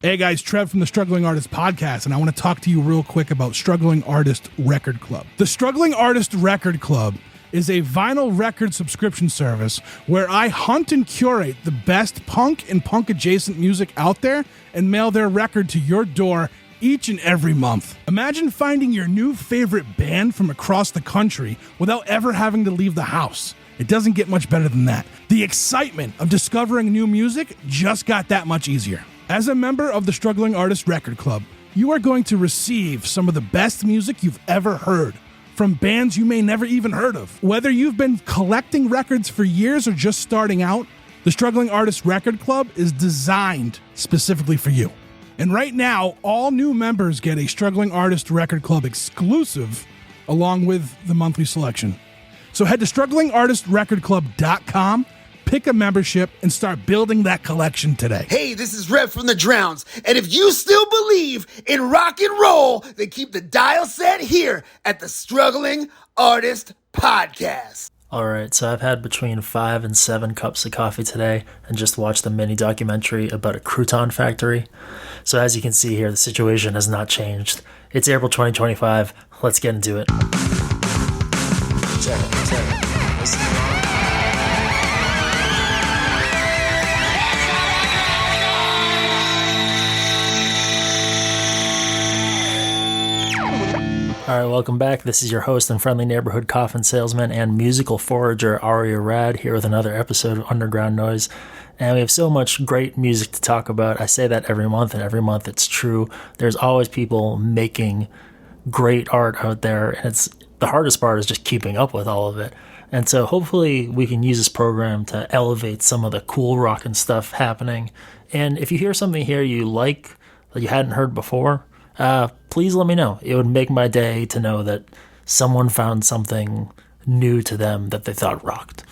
Hey guys, Trev from the Struggling Artist Podcast, and I want to talk to you real quick about Struggling Artist Record Club. The Struggling Artist Record Club is a vinyl record subscription service where I hunt and curate the best punk and punk-adjacent music out there and mail their record to your door each and every month. Imagine finding your new favorite band from across the country without ever having to leave the house. It doesn't get much better than that. The excitement of discovering new music just got that much easier. As a member of the Struggling Artist Record Club, you are going to receive some of the best music you've ever heard from bands you may never even heard of. Whether you've been collecting records for years or just starting out, the Struggling Artist Record Club is designed specifically for you. And right now, all new members get a Struggling Artist Record Club exclusive along with the monthly selection. So head to StrugglingArtistRecordClub.com, pick a membership, and start building that collection today. Hey, this is Rev from the Drowns, and if you still believe in rock and roll, then keep the dial set here at the Struggling Artist Podcast. Alright, so I've had between 5 and 7 cups of coffee today and just watched a mini documentary about a crouton factory. So as you can see here, the situation has not changed. It's April 2025. Let's get into it. Check it. Alright, welcome back. This is your host and friendly neighborhood coffin salesman and musical forager, Aria Rad, here with another episode of Underground Noise. And we have so much great music to talk about. I say that every month, and every month it's true. There's always people making great art out there, and the hardest part is just keeping up with all of it. And so hopefully we can use this program to elevate some of the cool rockin' stuff happening. And if you hear something here you like that you hadn't heard before, please let me know. It would make my day to know that someone found something new to them that they thought rocked.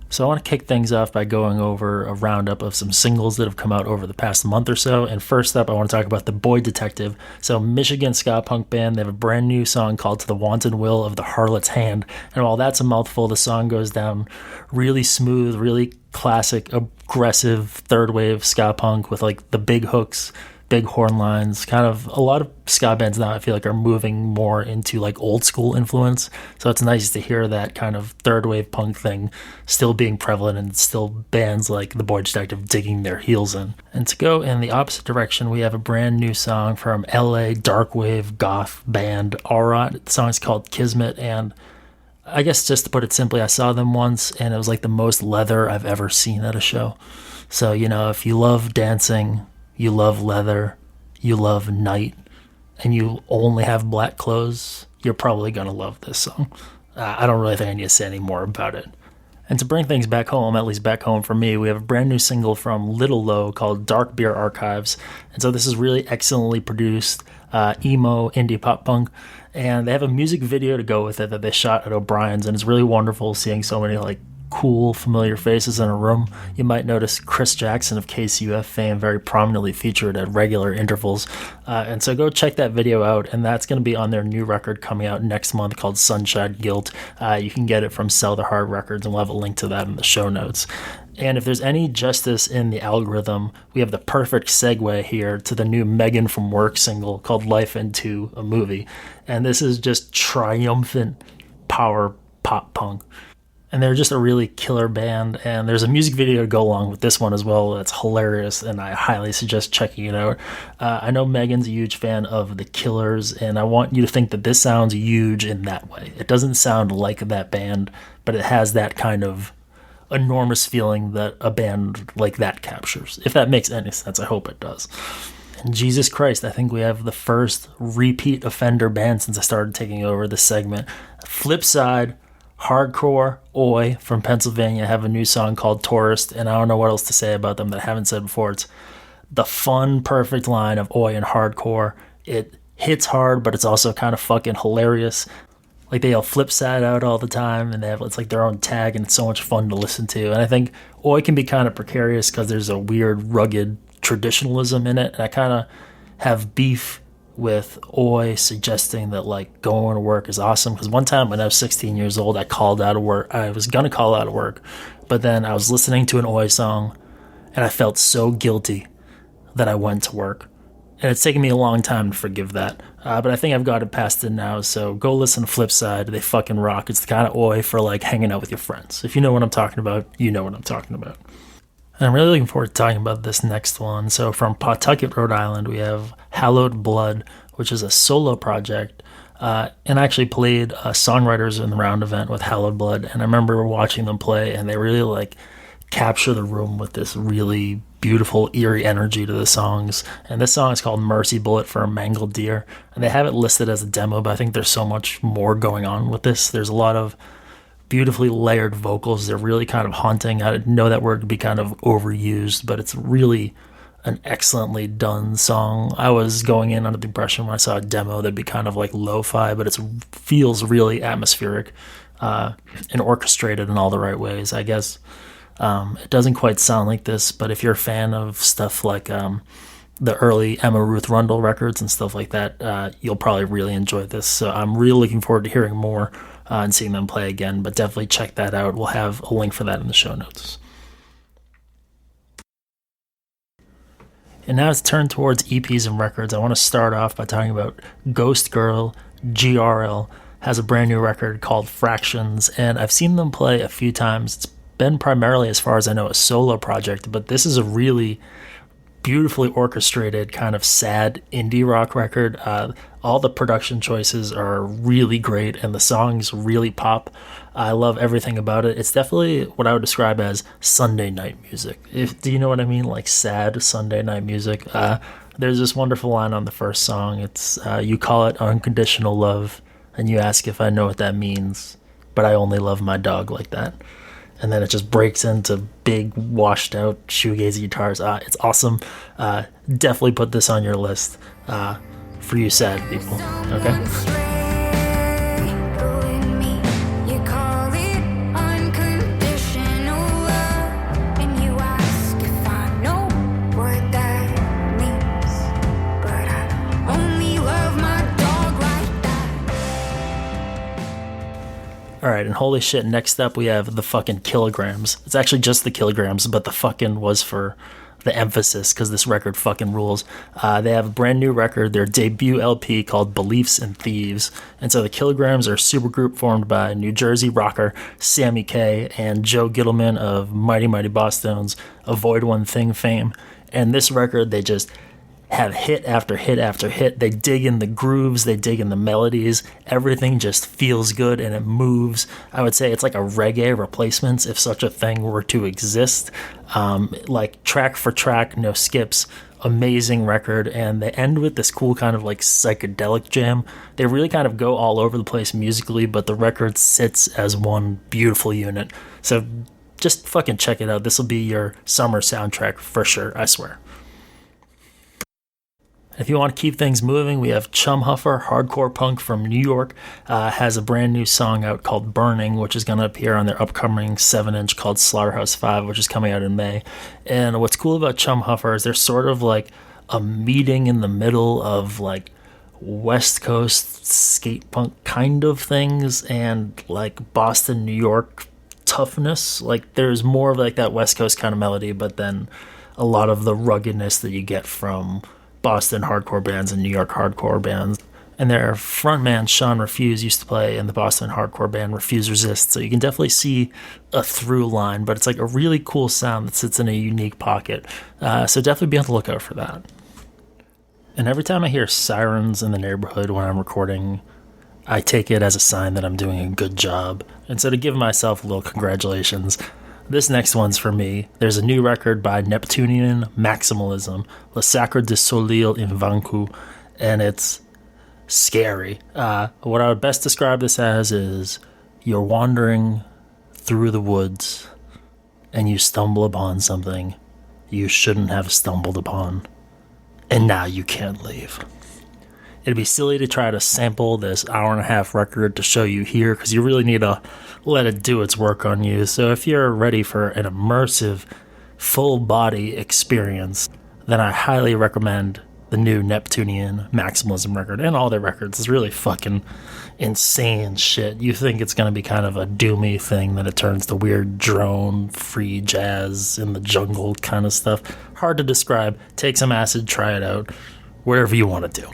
So I want to kick things off by going over a roundup of some singles that have come out over the past month or so. And first up, I want to talk about The Boy Detective. So Michigan ska punk band, they have a brand new song called To the Wanton Will of the Harlot's Hand. And while that's a mouthful, the song goes down really smooth, really classic, aggressive third wave ska punk with like the big hooks, big horn lines. Kind of a lot of ska bands now I feel like are moving more into like old school influence, so it's nice to hear that kind of third wave punk thing still being prevalent and still bands like The Boy Detective digging their heels in. And to go in the opposite direction, we have a brand new song from LA dark wave goth band Aria Rad. The song is called Kismet, and I guess just to put it simply, I saw them once and it was like the most leather I've ever seen at a show. So if you love dancing, you love leather, you love night, and you only have black clothes, you're probably going to love this song. I don't really think I need to say any more about it. And to bring things back home, at least back home for me, we have a brand new single from Little Low called Dark Beer Archives. And so this is really excellently produced emo indie pop punk. And they have a music video to go with it that they shot at O'Brien's. And it's really wonderful seeing so many cool, familiar faces in a room. You might notice Chris Jackson of KCUF fame very prominently featured at regular intervals. And so go check that video out, and that's going to be on their new record coming out next month called Sunshine Guilt. You can get it from Sell the Hard Records, and we'll have a link to that in the show notes. And if there's any justice in the algorithm, we have the perfect segue here to the new Megan from Work single called Life Into a Movie. And this is just triumphant power pop punk. And they're just a really killer band, and there's a music video to go along with this one as well that's hilarious, and I highly suggest checking it out. I know Megan's a huge fan of The Killers, and I want you to think that this sounds huge in that way. It doesn't sound like that band, but it has that kind of enormous feeling that a band like that captures. If that makes any sense, I hope it does. And Jesus Christ, I think we have the first repeat offender band since I started taking over this segment. Flipside, hardcore Oi from Pennsylvania have a new song called Tourist, and I don't know what else to say about them that I haven't said before. It's the fun, perfect line of Oi and hardcore. It hits hard, but it's also kind of fucking hilarious. Like they yell Flipside out all the time, and it's like their own tag, and it's so much fun to listen to. And I think Oi can be kind of precarious because there's a weird, rugged traditionalism in it, and I kind of have beef with Oi suggesting that going to work is awesome, because one time when I was 16 years old, I called out of work. I was gonna call out of work, but then I was listening to an Oi song and I felt so guilty. that I went to work. And it's taken me a long time to forgive that. But I think I've got it past it now, so go listen to Flipside. They fucking rock. It's the kind of oi for like hanging out with your friends. If you know what I'm talking about, you know what I'm talking about. And I'm really looking forward to talking about this next one. So from Pawtucket, Rhode Island, we have Hallowed Blood, which is a solo project. And I actually played Songwriters in the Round event with Hallowed Blood, and I remember watching them play, and they really like capture the room with this really beautiful, eerie energy to the songs. And this song is called Mercy Bullet for a Mangled Deer, and they have it listed as a demo, but I think there's so much more going on with this. There's a lot of beautifully layered vocals. They're really kind of haunting. I know that word could be kind of overused, but it's really an excellently done song. I was going in under the impression when I saw a demo that'd be kind of like lo-fi, but it feels really atmospheric and orchestrated in all the right ways, I guess. It doesn't quite sound like this, but if you're a fan of stuff like the early Emma Ruth Rundle records and stuff like that, you'll probably really enjoy this. So I'm really looking forward to hearing more and seeing them play again, but definitely check that out. We'll have a link for that in the show notes. And now it's turned towards EPs and records. I want to start off by talking about Ghost Girl GRL has a brand new record called Fractions, and I've seen them play a few times. It's been primarily, as far as I know, a solo project, but this is a really beautifully orchestrated kind of sad indie rock record. All the production choices are really great, and the songs really pop. I love everything about it. It's definitely what I would describe as Sunday night music. Do you know what I mean? Like sad Sunday night music. There's this wonderful line on the first song. It's, you call it unconditional love, and you ask if I know what that means, but I only love my dog like that. And then it just breaks into big, washed out shoegazy guitars. It's awesome. Definitely put this on your list for you sad people. Okay? All right, and holy shit, next up we have the fucking Kilograms. It's actually just the Kilograms, but the fucking was for the emphasis because this record fucking rules. They have a brand new record, their debut LP called Beliefs and Thieves. And so the Kilograms are a supergroup formed by New Jersey rocker Sammy Kaye and Joe Gittleman of Mighty Mighty Bosstones, Avoid One Thing fame. And this record, they just have hit after hit after hit. They dig in the grooves, they dig in the melodies. Everything just feels good and it moves. I would say it's like a reggae replacements, if such a thing were to exist. Like track for track, no skips. Amazing record, and they end with this cool kind of like psychedelic jam. They really kind of go all over the place musically, but the record sits as one beautiful unit. So just fucking check it out. This will be your summer soundtrack for sure, I swear. If you want to keep things moving, we have Chumhuffer, hardcore punk from New York, has a brand new song out called Burning, which is going to appear on their upcoming 7-inch called Slaughterhouse 5, which is coming out in May. And what's cool about Chumhuffer is they're sort of like a meeting in the middle of like West Coast skate punk kind of things and like Boston, New York toughness. Like there's more of like that West Coast kind of melody, but then a lot of the ruggedness that you get from Boston hardcore bands and New York hardcore bands. And their frontman, Sean Refuse, used to play in the Boston hardcore band Refuse Resist, so you can definitely see a through line, but it's like a really cool sound that sits in a unique pocket. So definitely be on the lookout for that. And every time I hear sirens in the neighborhood when I'm recording, I take it as a sign that I'm doing a good job. And so to give myself a little congratulations, this next one's for me. There's a new record by Neptunian Maximalism, Le Sacre du Soleil Invaincu, and it's scary. What I would best describe this as is you're wandering through the woods and you stumble upon something you shouldn't have stumbled upon, and now you can't leave. It'd be silly to try to sample this hour-and-a-half record to show you here because you really need to let it do its work on you. So if you're ready for an immersive, full-body experience, then I highly recommend the new Neptunian Maximalism record, and all their records. Is really fucking insane shit. You think it's going to be kind of a doomy thing, that it turns to weird drone, free jazz in the jungle kind of stuff. Hard to describe. Take some acid, try it out, wherever you want to do.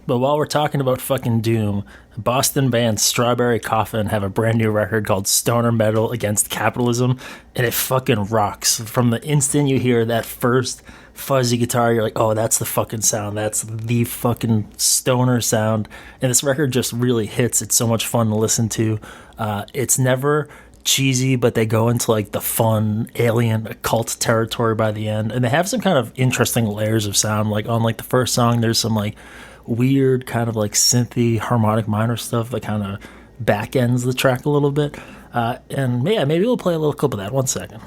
But while we're talking about fucking doom, Boston band Strawberry Coffin have a brand new record called Stoner Metal Against Capitalism, and it fucking rocks. From the instant you hear that first fuzzy guitar, you're like, oh, that's the fucking sound. That's the fucking stoner sound. And this record just really hits. It's so much fun to listen to. It's never cheesy, but they go into like the fun alien occult territory by the end, and they have some kind of interesting layers of sound. Like on like the first song, there's some like weird kind of like synthy harmonic minor stuff that kind of back ends the track a little bit. And yeah, maybe we'll play a little clip of that. 1 second.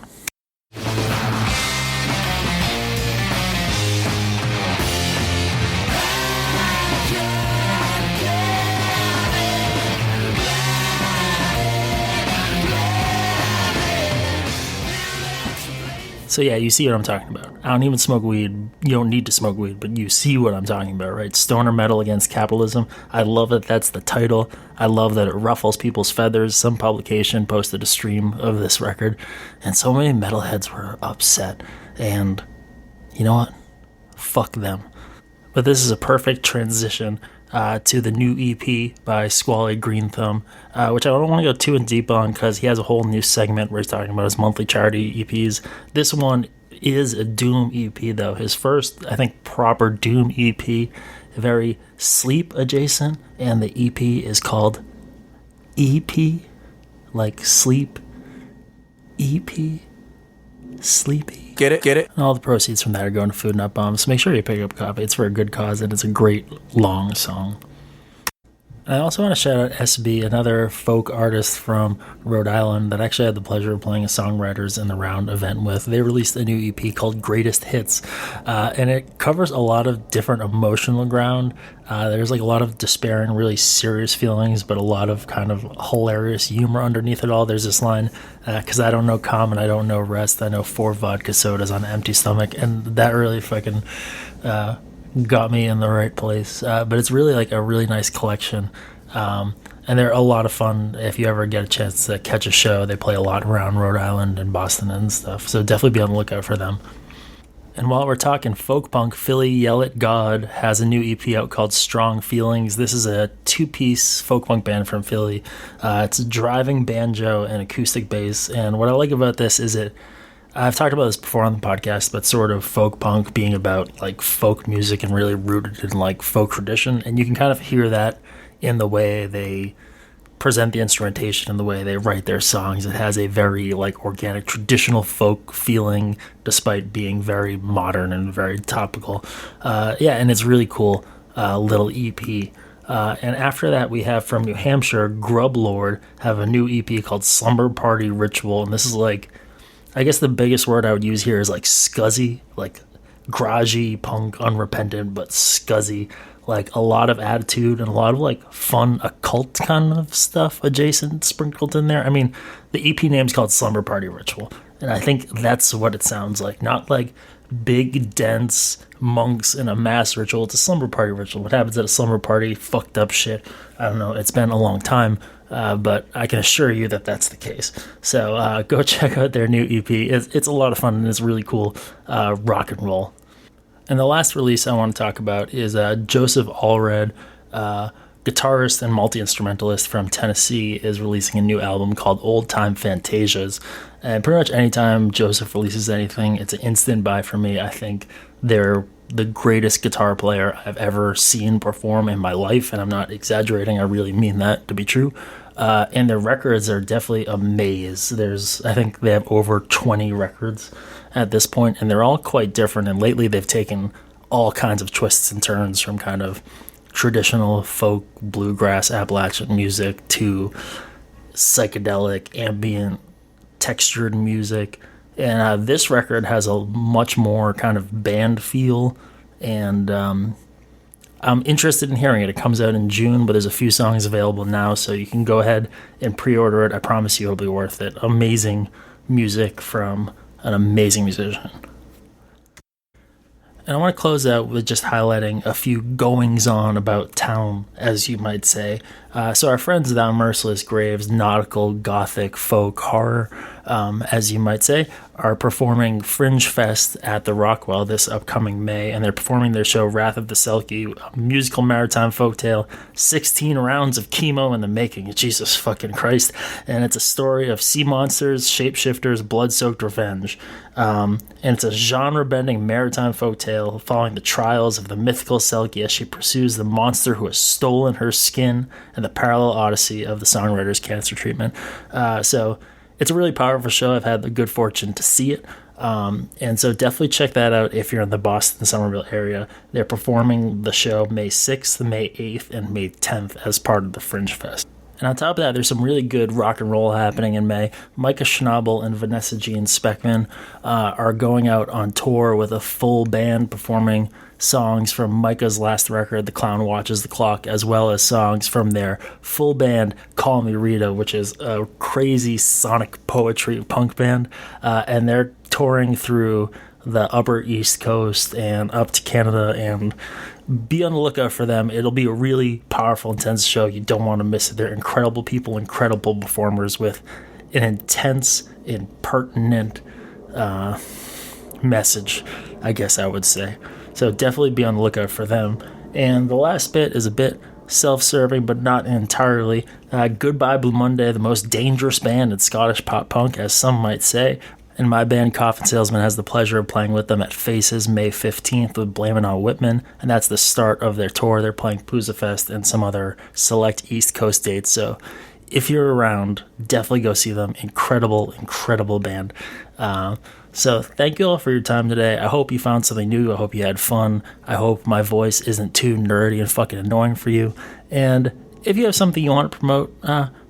So yeah, you see what I'm talking about. I don't even smoke weed. You don't need to smoke weed, but you see what I'm talking about, right? Stoner Metal Against Capitalism. I love that that's the title. I love that it ruffles people's feathers. Some publication posted a stream of this record, and so many metalheads were upset. And you know what? Fuck them. But this is a perfect transition to the new EP by Squally Green Thumb, which I don't want to go too in deep on because he has a whole new segment where he's talking about his monthly charity EPs. This one is a Doom EP, though. His first, I think, proper Doom EP, very sleep adjacent, and the EP is called EP, like sleep, EP, sleepy. Get it? And all the proceeds from that are going to Food Not Bombs. So make sure you pick up a copy. It's for a good cause, and it's a great long song. I also want to shout out SB, another folk artist from Rhode Island that I actually had the pleasure of playing a Songwriters in the Round event with. They released a new EP called Greatest Hits, and it covers a lot of different emotional ground. There's like a lot of despairing, really serious feelings, but a lot of kind of hilarious humor underneath it all. There's this line, because I don't know calm and I don't know rest, I know 4 vodka sodas on an empty stomach, and that really fucking got me in the right place. But it's really like a really nice collection, and they're a lot of fun. If you ever get a chance to catch a show, they play a lot around Rhode Island and Boston and stuff, so definitely be on the lookout for them. And while we're talking folk punk, Philly Yell at God has a new EP out called Strong Feelings. This is a 2-piece folk punk band from Philly. It's driving banjo and acoustic bass, and what I like about this is I've talked about this before on the podcast, but sort of folk punk being about like folk music and really rooted in like folk tradition. And you can kind of hear that in the way they present the instrumentation and the way they write their songs. It has a very like organic traditional folk feeling despite being very modern and very topical. And it's really cool little EP. And after that, we have from New Hampshire, Grub Lord have a new EP called Slumber Party Ritual. And this is like, I guess the biggest word I would use here is like scuzzy, like garagey, punk, unrepentant, but scuzzy. Like a lot of attitude and a lot of like fun occult kind of stuff adjacent sprinkled in there. I mean, the EP name's called Slumber Party Ritual, and I think that's what it sounds like. Not like big, dense monks in a mass ritual. It's a slumber party ritual. What happens at a slumber party? Fucked up shit. I don't know. It's been a long time. But I can assure you that that's the case. So go check out their new EP. It's a lot of fun and it's really cool rock and roll. And the last release I want to talk about is Joseph Allred, guitarist and multi-instrumentalist from Tennessee, is releasing a new album called Old Time Fantasias. And pretty much anytime Joseph releases anything, it's an instant buy for me. I think they're the greatest guitar player I've ever seen perform in my life, and I'm not exaggerating. I really mean that to be true. And their records are definitely a maze. I think they have over 20 records at this point, and they're all quite different. And lately they've taken all kinds of twists and turns from kind of traditional folk, bluegrass, Appalachian music to psychedelic, ambient, textured music. And this record has a much more kind of band feel, and I'm interested in hearing it. It comes out in June, but there's a few songs available now, so you can go ahead and pre-order it. I promise you it'll be worth it. Amazing music from an amazing musician. And I want to close out with just highlighting a few goings-on about town, as you might say. So our friends at Thou Merciless Graves, nautical, gothic, folk, horror, as you might say, are performing Fringe Fest at the Rockwell this upcoming May, and they're performing their show Wrath of the Selkie, a musical maritime folktale, 16 rounds of chemo in the making, Jesus fucking Christ, and it's a story of sea monsters, shapeshifters, blood-soaked revenge, and it's a genre-bending maritime folktale following the trials of the mythical Selkie as she pursues the monster who has stolen her skin and the parallel odyssey of the songwriter's cancer treatment. So it's a really powerful show. I've had the good fortune to see it. And so definitely check that out if you're in the Boston, Somerville area. They're performing the show May 6th, May 8th, and May 10th as part of the Fringe Fest. And on top of that, there's some really good rock and roll happening in May. Micah Schnabel and Vanessa Jean Speckman are going out on tour with a full band performing songs from Micah's last record, The Clown Watches the Clock, as well as songs from their full band, Call Me Rita, which is a crazy sonic poetry punk band. And they're touring through the upper East Coast and up to Canada, and be on the lookout for them. It'll be a really powerful, intense show. You don't want to miss it. They're incredible people, incredible performers with an intense and pertinent message, I guess I would say. So definitely be on the lookout for them. And the last bit is a bit self-serving, but not entirely. Goodbye Blue Monday, the most dangerous band in Scottish pop punk, as some might say. And my band, Coffin Salesman, has the pleasure of playing with them at Faces May 15th with Blame It On Whitman, and that's the start of their tour. They're playing Pooza Fest and some other select East Coast dates, so if you're around, definitely go see them. Incredible, incredible band. So thank you all for your time today. I hope you found something new. I hope you had fun. I hope my voice isn't too nerdy and fucking annoying for you. And if you have something you want to promote,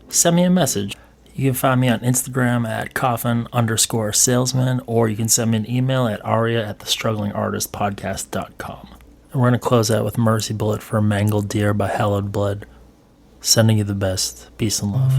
send me a message. You can find me on Instagram at coffin_salesman, or you can send me an email at aria@thestrugglingartistpodcast.com. And we're going to close out with Mercy Bullet for a Mangled Deer by Hallowed Blood. Sending you the best. Peace and love.